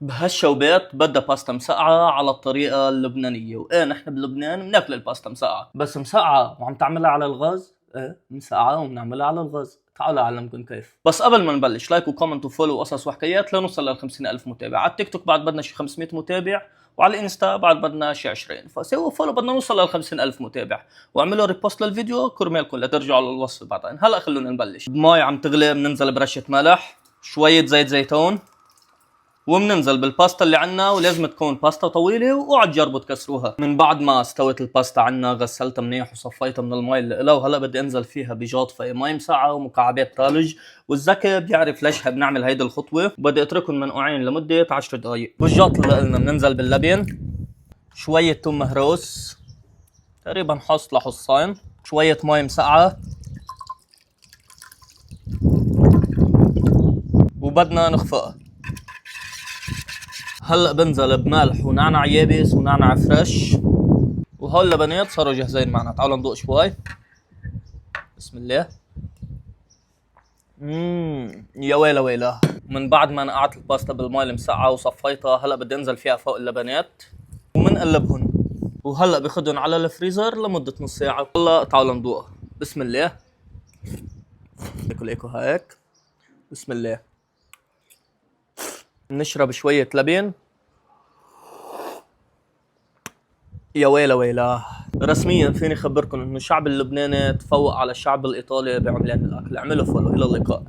بهالشوبات بدها باستا مسقعة على الطريقة اللبنانية، وايه نحن بلبنان بناكل الباستا مسقعة، بس مسقعة وعم تعملها على الغاز؟ ايه مسقعة وبنعملها على الغاز. تعالوا اعلمكم كيف. بس قبل ما نبلش لايك وكومنت وفولو وقصص وحكايات لنوصل لل50,000 متابع. على التيك توك بعد بدنا شي 500 متابع، وعلى الانستا بعد بدنا شي 20، فسووا فولو بدنا نوصل لل50,000 متابع، واعملوا ريبوست للفيديو كرمالكم لترجعوا للوصف بعدين. هلا خلونا نبلش. بماي عم تغلي بننزل برشة ملح، شوية زيت زيتون، وبننزل بالباستا اللي عنا، ولازم تكون باستا طويلة واوعوا تجربوا تكسروها. من بعد ما استوت الباستا عنا غسلتها منيح وصفيتها من المي اللي قلها، وهلا بدي انزل فيها بجاطفة مي مسقعة ومكعبات ثلج. والذكي بيعرف ليش بنعمل هيدي الخطوة، وبدي اتركهم منقوعين لمدة 10 دقايق. بالجاط اللي قلنا بننزل باللبن، شوية توم مهروس تقريبا حص لحصين، شوية مي مسقعة، وبدنا نخفقها. هلا بنزل بملح ونعنع يابس ونعنع فريش، وهول اللبنات صاروا جاهزين معنا. تعالوا ندوق شوي. بسم الله. يا ويلا ويلا. من بعد ما نقعت الباستا بالماء المسقعة وصفيتها، هلا بدي انزل فيها فوق اللبنات ومنقلبهن، وهلا باخدهم على الفريزر لمدة نص ساعة. هلا تعالوا ندوقها. بسم الله. ناكل ايكو هيك. بسم الله. نشرب شوية لبن. يا ويلا ويلا. رسميا فيني خبركم انه الشعب اللبناني تفوق على الشعب الايطالي بعملان الاكل. اعملوا فولو. الى اللقاء.